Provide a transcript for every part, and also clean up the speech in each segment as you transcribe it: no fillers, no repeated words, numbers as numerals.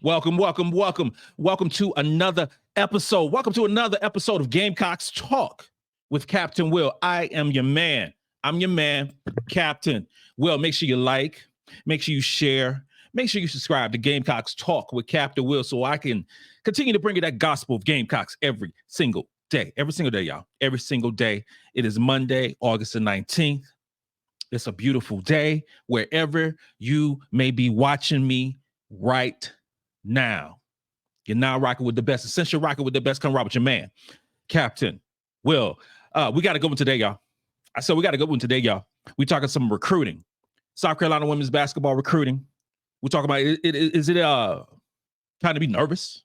Welcome to another episode. Welcome to another episode of Gamecocks Talk with Captain Will. I am your man. I'm your man, Captain Will. Make sure you like, make sure you share, make sure you subscribe to Gamecocks Talk with Captain Will so I can continue to bring you that gospel of Gamecocks every single day. Every single day, y'all. Every single day. It is Monday, August the 19th. It's a beautiful day wherever you may be watching me right now. You're now rocking with the best. Since you're rocking with the best, come rock with your man, Captain Will. We got to go in today, y'all. I said we got to go in today, y'all. We talking some recruiting. South Carolina women's basketball recruiting. We talking about, is it time to be nervous?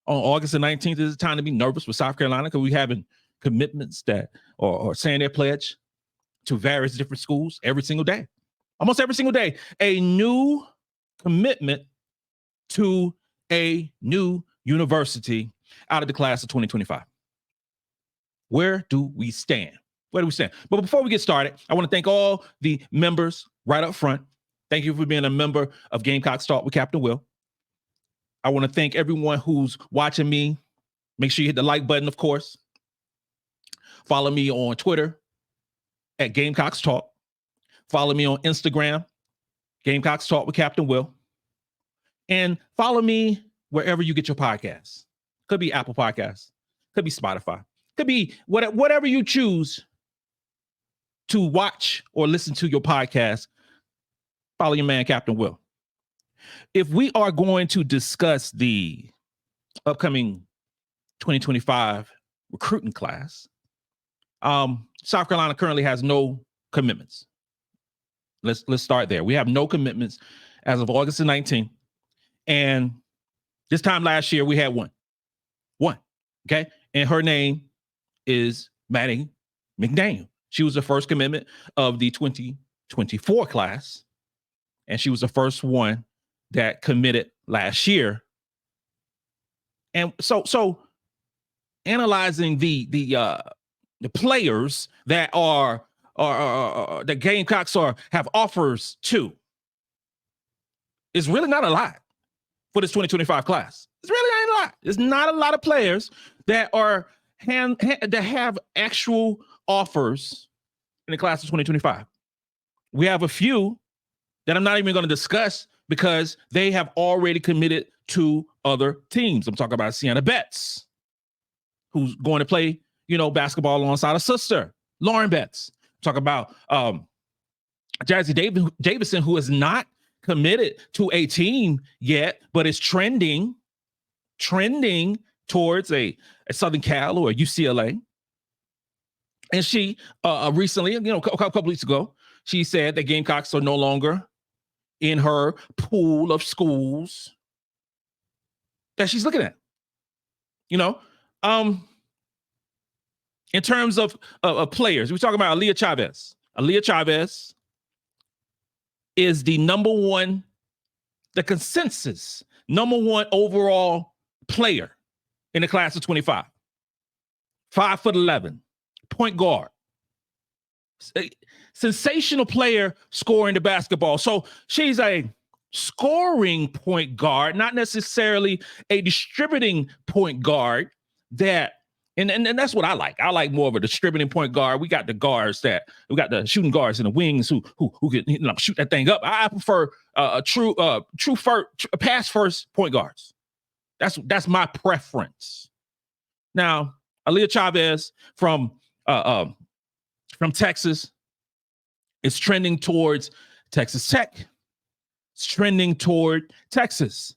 On August the 19th, is it time to be nervous with South Carolina? Because we having commitments that or saying their pledge to various different schools every single day. Almost every single day. A new commitment to a new university out of the class of 2025. Where do we stand? Where do we stand? But before we get started, I want to thank all the members right up front. Thank you for being a member of Gamecocks Talk with Captain Will. I want to thank everyone who's watching me. Make sure you hit the like button, of course. Follow me on Twitter at Gamecocks Talk. Follow me on Instagram, Gamecocks Talk with Captain Will. And follow me wherever you get your podcasts. Could be Apple Podcasts. Could be Spotify. Could be whatever you choose to watch or listen to your podcast. Follow your man, Captain Will. If we are going to discuss the upcoming 2025 recruiting class, South Carolina currently has no commitments. Let's start there. We have no commitments as of August the 19th. And this time last year, we had one. Okay? And her name is Maddy McDaniel. She was the first commitment of the 2024 class. And she was the first one that committed last year. And so analyzing the players that are the Gamecocks have offers to is really not a lot for this 2025 class. It's really not a lot. There's not a lot of players that are that have actual offers in the class of 2025. We have a few that I'm not even going to discuss because they have already committed to other teams. I'm talking about Sienna Betts, who's going to play, basketball alongside her sister, Lauren Betts. Talk about Jaida Davis, who is not committed to a team yet, but is trending towards a Southern Cal or a UCLA. And she recently, a couple weeks ago, she said that Gamecocks are no longer in her pool of schools that she's looking at. In terms of players, we're talking about Aaliyah Chavez. Aaliyah Chavez is the the consensus number one overall player in the class of 25. 5'11", point guard. A sensational player scoring the basketball. So she's a scoring point guard, not necessarily a distributing point guard that. And that's what I like. I like more of a distributing point guard. We got the shooting guards in the wings who can shoot that thing up. I prefer a true pass first point guards. That's my preference. Now, Aaliyah Chavez from Texas is trending towards Texas Tech. It's trending toward Texas.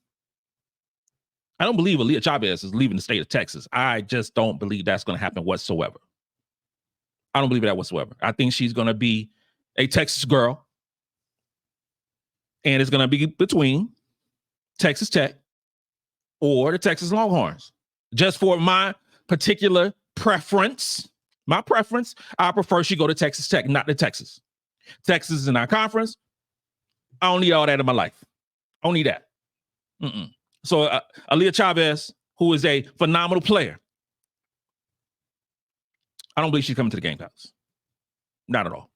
I don't believe Aaliyah Chavez is leaving the state of Texas. I just don't believe that's going to happen whatsoever. I don't believe that whatsoever. I think she's going to be a Texas girl. And it's going to be between Texas Tech or the Texas Longhorns. Just for my particular preference, I prefer she go to Texas Tech, not to Texas. Texas is in our conference. I don't need all that in my life. I don't need that. So Aaliyah Chavez, who is a phenomenal player, I don't believe she's coming to the Gamecocks. Not at all.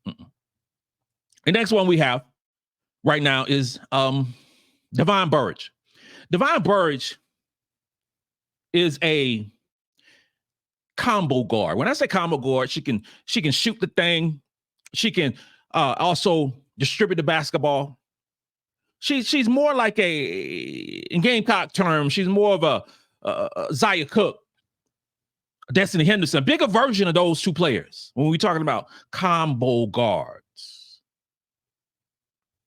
The next one we have right now is Devon Bourrage. Divine Bourrage is a combo guard. When I say combo guard, she can shoot the thing. She can also distribute the basketball. She's more like in Gamecock terms, she's more of a Zia Cook, Destiny Henderson, bigger version of those two players when we're talking about combo guards.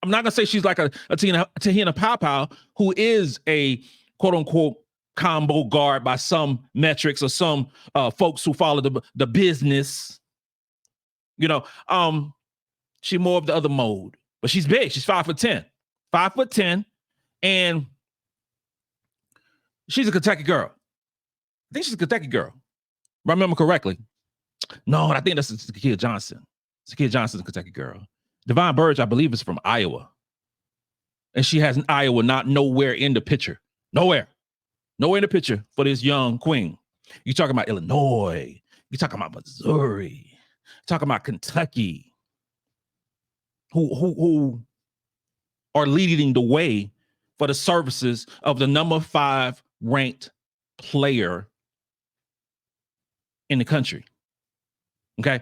I'm not gonna say she's like a Tahina Pow, who is a quote unquote combo guard by some metrics or some folks who follow the business. She's more of the other mode, but she's big. She's 5'10", 5'10", and she's a Kentucky girl. I think she's a Kentucky girl. If I remember correctly. No, I think that's ZaKiyah Johnson. ZaKiyah Johnson's a Kentucky girl. Divine Bourrage, I believe, is from Iowa. And she has an Iowa not nowhere in the picture. Nowhere in the picture for this young queen. You're talking about Illinois. You're talking about Missouri. You're talking about Kentucky. Who are leading the way for the services of the number 5 ranked player in the country. Okay.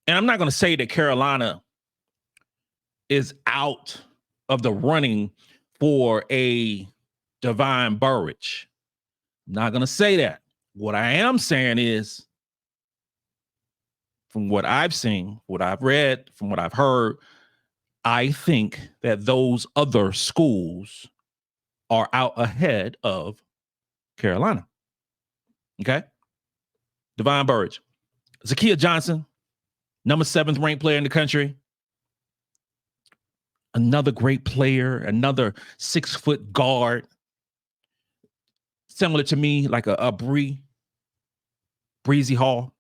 And I'm not going to say that Carolina is out of the running for a Divine Bourrage. I'm not going to say that. What I am saying is, from what I've seen, what I've read, from what I've heard, I think that those other schools are out ahead of Carolina. Okay? Divine Bourrage. ZaKiyah Johnson, number 7th ranked player in the country. Another great player, another 6-foot guard. Similar to me, like a Bree Hall.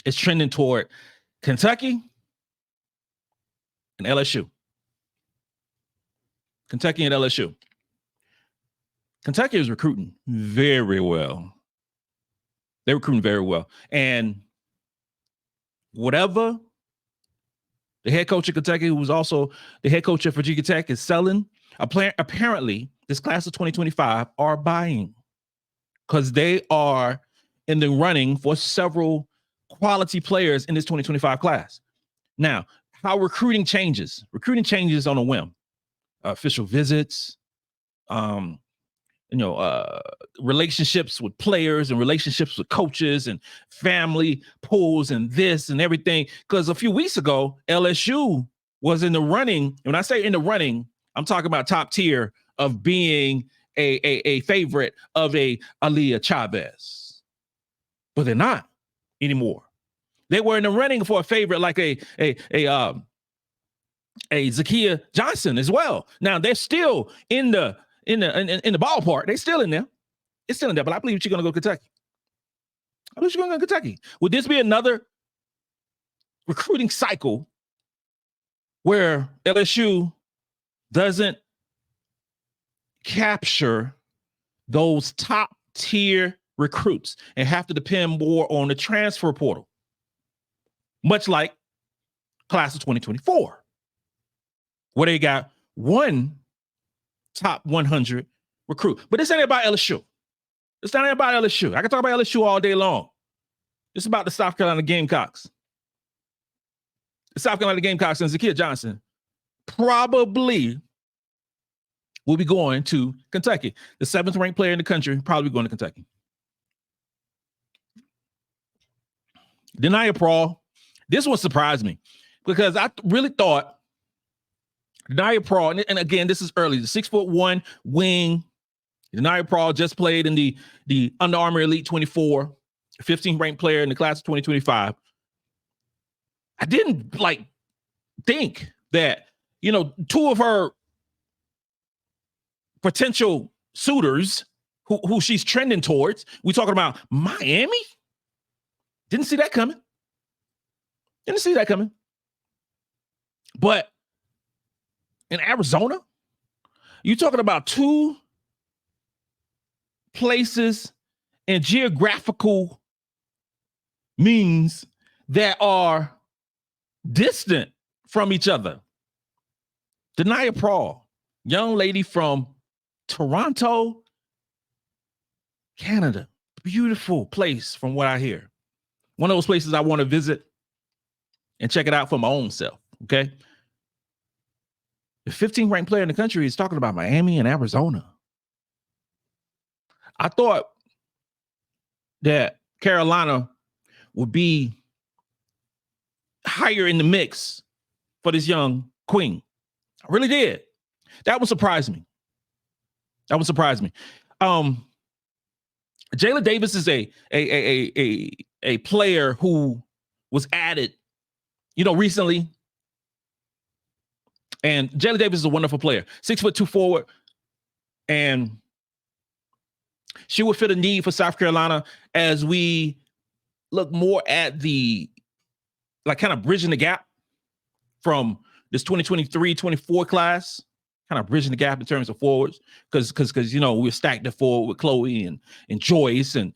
It's trending toward Kentucky and LSU. Kentucky and LSU. Kentucky is recruiting very well. They're recruiting very well. And whatever the head coach of Kentucky, who was also the head coach of Virginia Tech, is selling, apparently this class of 2025 are buying, because they are in the running for several quality players in this 2025 class. Now, how recruiting changes on a whim. Official visits, relationships with players and relationships with coaches and family pools and this and everything. Because a few weeks ago, LSU was in the running. When I say in the running, I'm talking about top tier of being a favorite of a Aaliyah Chavez. But they're not anymore. They were in the running for a favorite like a ZaKiyah Johnson as well. Now they're still in the ballpark. They're still in there. It's still in there, but I believe she's gonna go to Kentucky. I believe she's gonna go to Kentucky. Would this be another recruiting cycle where LSU doesn't capture those top tier recruits and have to depend more on the transfer portal? Much like class of 2024, where they got one top 100 recruit. But this ain't about LSU. It's not about LSU. I can talk about LSU all day long. It's about the South Carolina Gamecocks. The South Carolina Gamecocks and ZaKiyah Johnson probably will be going to Kentucky. The 7th ranked player in the country probably going to Kentucky. Deniyah Prawl. This one surprised me because I really thought Deniyah Prawl, and again, this is early, the 6'1" wing. Deniyah Prawl just played in the Under Armour Elite 24, 15th ranked player in the class of 2025. I didn't think that, two of her potential suitors who she's trending towards, we talking about Miami? Didn't see that coming. But in Arizona, you're talking about two places and geographical means that are distant from each other. Deniyah Prawl, young lady from Toronto, Canada. Beautiful place from what I hear. One of those places I want to visit and check it out for my own self, okay? The 15th ranked player in the country is talking about Miami and Arizona. I thought that Carolina would be higher in the mix for this young queen. I really did. That would surprise me. Jailya Davis is a player who was added, recently. And Jailya Davis is a wonderful player. 6'2" forward. And she would fit a need for South Carolina as we look more at the, kind of bridging the gap from this 2023-24 class, kind of bridging the gap in terms of forwards, because we're stacked at forward with Chloe and Joyce and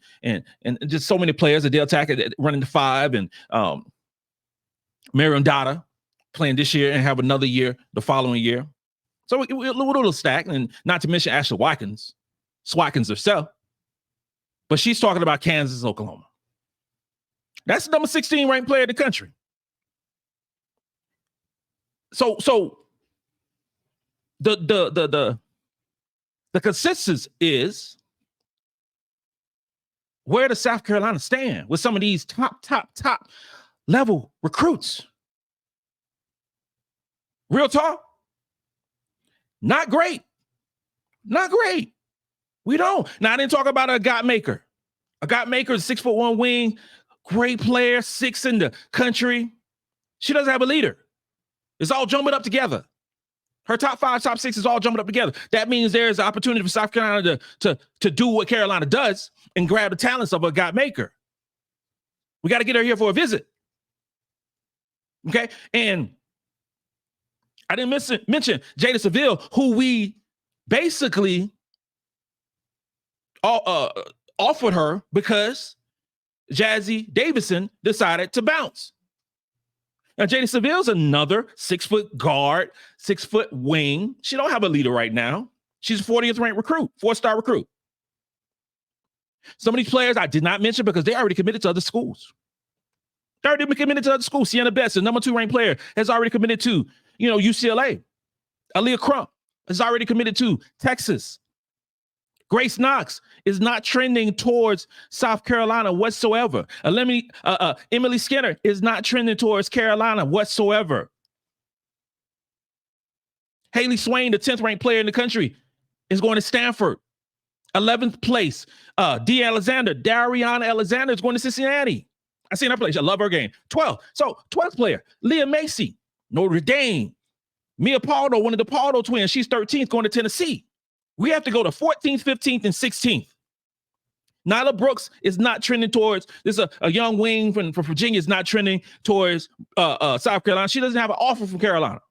just so many players. Adhel Tac running the 5, and Maryam Dauda playing this year and have another year the following year. So we're a little stacked, and not to mention Ashlyn Watkins herself. But she's talking about Kansas, Oklahoma. That's the number 16 ranked player in the country. So the consensus is, where does South Carolina stand with some of these top level recruits? Real talk, not great. We don't. Now, I didn't talk about Agot Makeer. Agot Makeer is 6'1" wing, great player, 6th in the country. She doesn't have a leader. It's all jumping up together. Her top 5, top 6 is all jumping up together. That means there's an opportunity for South Carolina to do what Carolina does and grab the talents of Agot Makeer. We got to get her here for a visit. Okay? And I didn't mention Jaida Civil, who we basically offered her because Jailya Davis decided to bounce. Now, Jaida Civil's another 6-foot guard, 6-foot wing. She don't have a leader right now. She's a 40th ranked recruit, 4-star recruit. Some of these players I did not mention because they already committed to other schools. Sienna Best, the number 2 ranked player, has already committed to, UCLA. Aaliyah Crump has already committed to Texas. Grace Knox is not trending towards South Carolina whatsoever. Emily Skinner is not trending towards Carolina whatsoever. Haley Swain, the 10th ranked player in the country, is going to Stanford. 11th place. Dariana Alexander is going to Cincinnati. I seen her play. I love her game. 12. So 12th player, Leah Macy, Notre Dame. Mia Pardo, one of the Pardo twins. She's 13th, going to Tennessee. We have to go to 14th, 15th, and 16th. Nyla Brooks is not trending towards, this is a young wing from Virginia, is not trending towards South Carolina. She doesn't have an offer from Carolina.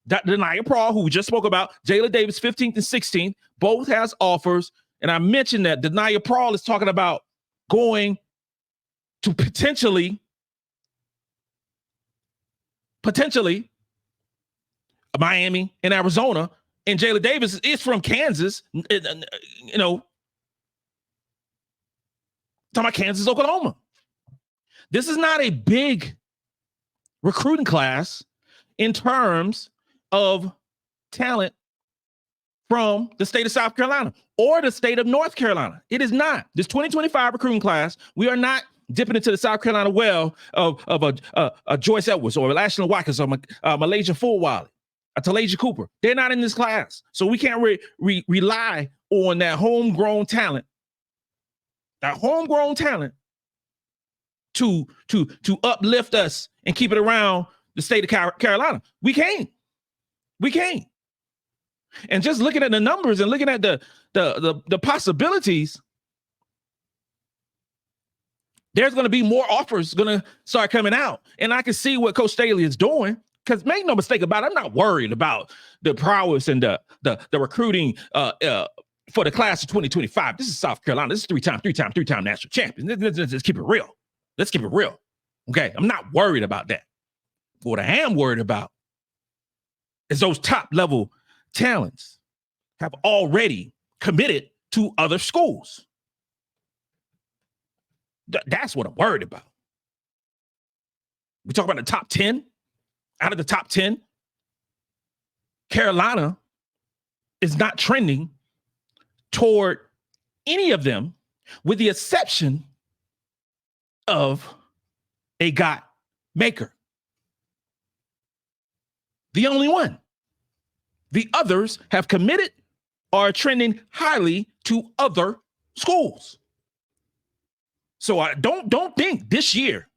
Deniyah Prawl, who we just spoke about, Jailya Davis, 15th and 16th, both has offers. And I mentioned that Deniyah Prawl is talking about going to potentially Miami and Arizona. And Jailya Davis is from Kansas, talking about Kansas, Oklahoma. This is not a big recruiting class in terms of talent from the state of South Carolina or the state of North Carolina. It is not. This 2025 recruiting class, we are not dipping into the South Carolina well of a Joyce Edwards or Ashlyn Watkins or MiLaysia Fulwiley. Talasia Cooper. They're not in this class. So we can't rely on that homegrown talent. To uplift us and keep it around the state of Carolina. We can't. And just looking at the numbers and looking at the possibilities, there's going to be more offers going to start coming out. And I can see what Coach Staley is doing. Because make no mistake about it, I'm not worried about the prowess and the recruiting for the class of 2025. This is South Carolina. This is three-time national champions. Let's keep it real. Okay, I'm not worried about that. What I am worried about is those top level talents have already committed to other schools. That's what I'm worried about. We talk about the top 10. Out of the top 10, Carolina is not trending toward any of them, with the exception of Agot Makeer. The only one. The others have committed or are trending highly to other schools. So I don't think this year,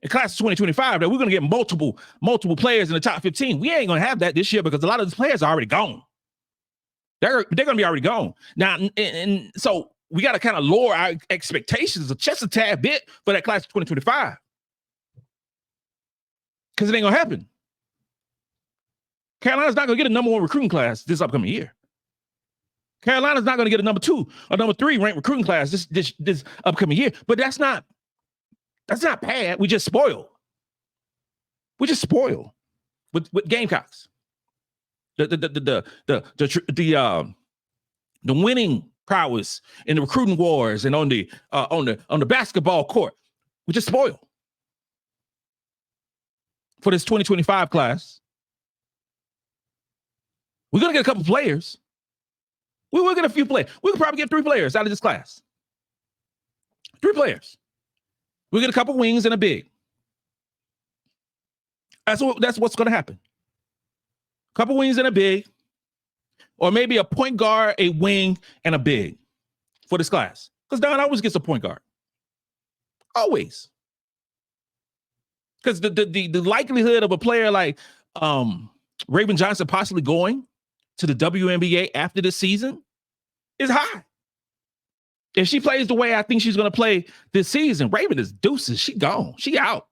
in class of 2025, that we're going to get multiple players in the top 15. We ain't going to have that this year because a lot of these players are already gone. They're going to be already gone. Now, and so we got to kind of lower our expectations just a tad bit for that class of 2025. Because it ain't going to happen. Carolina's not going to get a number 1 recruiting class this upcoming year. Carolina's not going to get a number 2 or number 3 ranked recruiting class this upcoming year. But that's not bad. We just spoil. With Gamecocks. The winning prowess in the recruiting wars and on the basketball court. We just spoil. For this 2025 class, we're going to get a couple players. We will get a few players. We could probably get 3 players out of this class. 3 players. We'll get a couple wings and a big. That's what's going to happen. A couple wings and a big, or maybe a point guard, a wing, and a big for this class. Because Don always gets a point guard. Always. Because the likelihood of a player like Raven Johnson possibly going to the WNBA after this season is high. If she plays the way I think she's going to play this season, Raven is deuces. She gone. She out.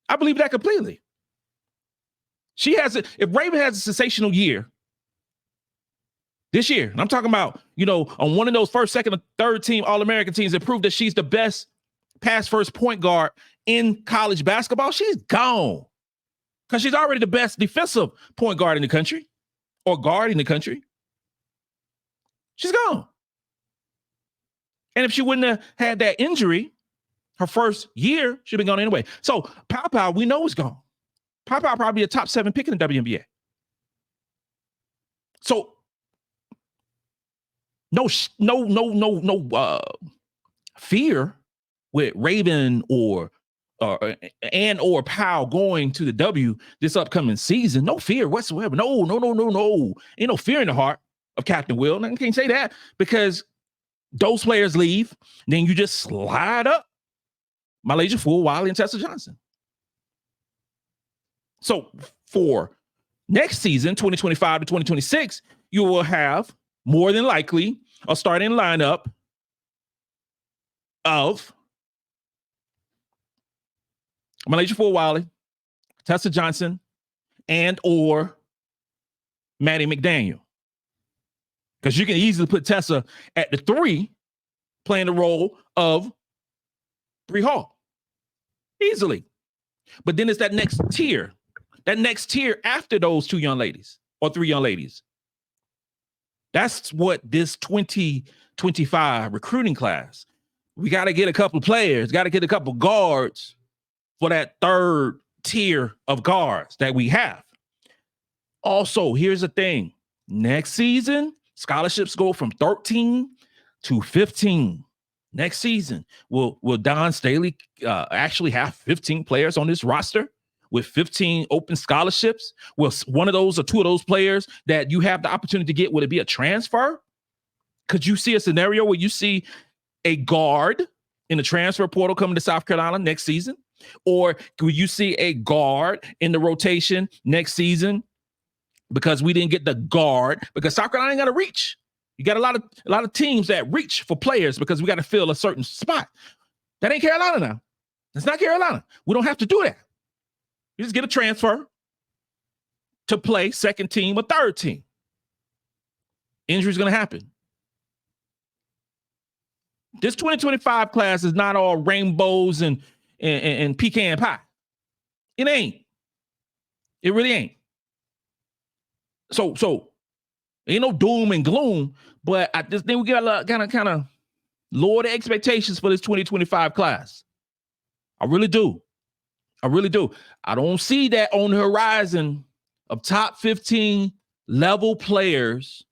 I believe that completely. If Raven has a sensational year this year, and I'm talking about, on one of those first, second, or third team All-American teams that proved that she's the best pass first point guard in college basketball, she's gone. Because she's already the best defensive point guard in the country, or guard in the country. She's gone. And if she wouldn't have had that injury, her first year, she'd been gone anyway. So Pow, we know is gone. Pow probably a top 7 pick in the WNBA. So no fear with Raven or Powell going to the W this upcoming season. No fear whatsoever. No. Ain't no fear in the heart of Captain Will. And I can't say that because those players leave, then you just slide up MiLaysia Fulwiley and Tessa Johnson. So for next season, 2025 to 2026, you will have more than likely a starting lineup of MiLaysia Fulwiley, Tessa Johnson, and or Maddy McDaniel. Because you can easily put Tessa at the 3, playing the role of Bree Hall. Easily. But then it's that next tier. That next tier after those 2 young ladies or 3 young ladies. That's what this 2025 recruiting class. We got to get a couple of players, got to get a couple of guards for that 3rd tier of guards that we have. Also, here's the thing. Next season, scholarships go from 13 to 15. Next season, will Dawn Staley actually have 15 players on this roster with 15 open scholarships? Will one of those or 2 of those players that you have the opportunity to get, would it be a transfer? Could you see a scenario where you see a guard in the transfer portal coming to South Carolina next season? Or could you see a guard in the rotation next season because we didn't get the guard because South Carolina ain't got to reach? You got a lot of teams that reach for players because we got to fill a certain spot. That ain't Carolina now. It's not Carolina. We don't have to do that. You just get a transfer to play 2nd team or 3rd team. Injury's going to happen. This 2025 class is not all rainbows and pecan pie. It ain't. It really ain't. So Ain't no doom and gloom, but I just think we got to kind of lower the expectations for this 2025 class. I really do. I don't see that on the horizon of top 15 level players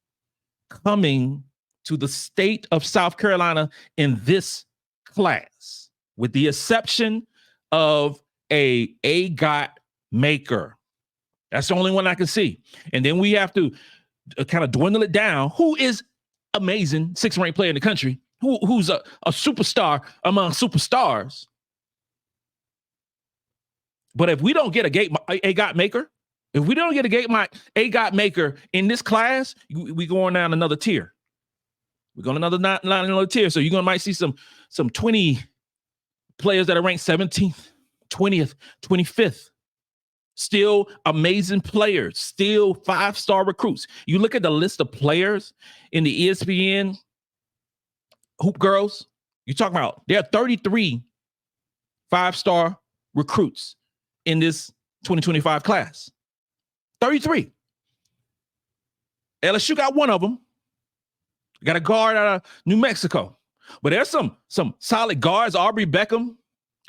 coming to the state of South Carolina in this class, with the exception of a Agot Makeer. That's the only one I can see. And then we have to kind of dwindle it down. Who is amazing, 6th-ranked player in the country, who's a superstar among superstars. But if we don't get a Agot Makeer, if we don't get a Agot Makeer in this class, we going down another tier. We're going another tier. So you're might see some 20 players that are ranked 17th, 20th, 25th. Still amazing players, still 5-star recruits. You look at the list of players in the ESPN Hoop Girls, you're talking about there are 33 5-star recruits in this 2025 class. 33. LSU got one of them. Got a guard out of New Mexico. But there's some solid guards. Aubrey Beckham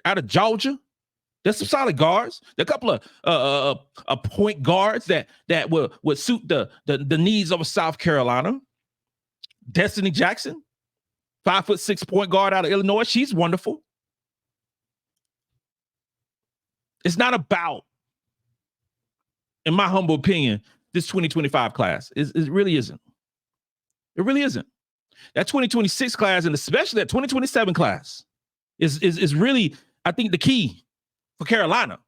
out of Georgia. There's some solid guards. There are a couple of point guards that would suit the needs of a South Carolina. Destiny Jackson, 5'6" point guard out of Illinois. She's wonderful. It's not about, in my humble opinion, this 2025 class. It really isn't. It really isn't. That 2026 class, and especially that 2027 class, is really, I think, the key for Carolina.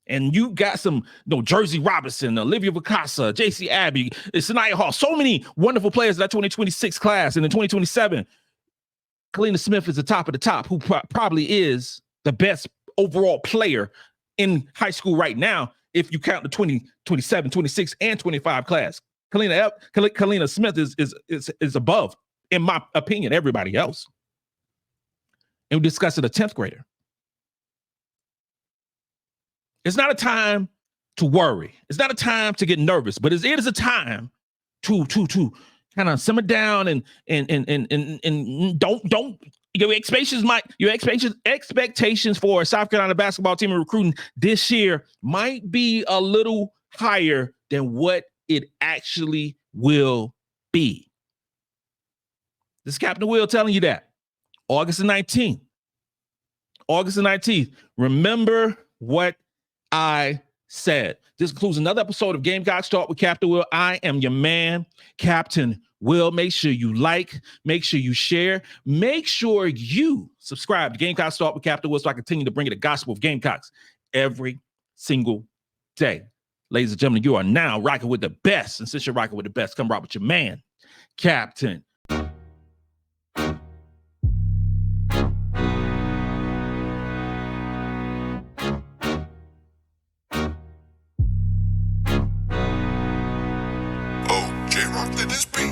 And you got some, Jersey Robinson, Olivia Vicasa, JC Abbey, Sania Hall, so many wonderful players in that 2026 class. And in 2027, Kalina Smith is the top of the top, who probably is the best overall player in high school right now, if you count the 20, 27, 26, and 25 class. Kalina Smith is above, in my opinion, everybody else. And we discussed it, a 10th grader. It's not a time to worry. It's not a time to get nervous, but it is a time to kind of simmer down and don't your expectations for a South Carolina basketball team and recruiting this year might be a little higher than what it actually will be. This is Captain Will telling you that. August the 19th. Remember what I said. This concludes another episode of Gamecocks Talk with Captain Will. I am your man, Captain Will. Make sure you like, make sure you share, make sure you subscribe to Gamecocks Talk with Captain Will so I continue to bring you the gospel of Gamecocks every single day. Ladies and gentlemen, you are now rocking with the best. And since you're rocking with the best, come rock with your man, Captain. J-Rock, let this be.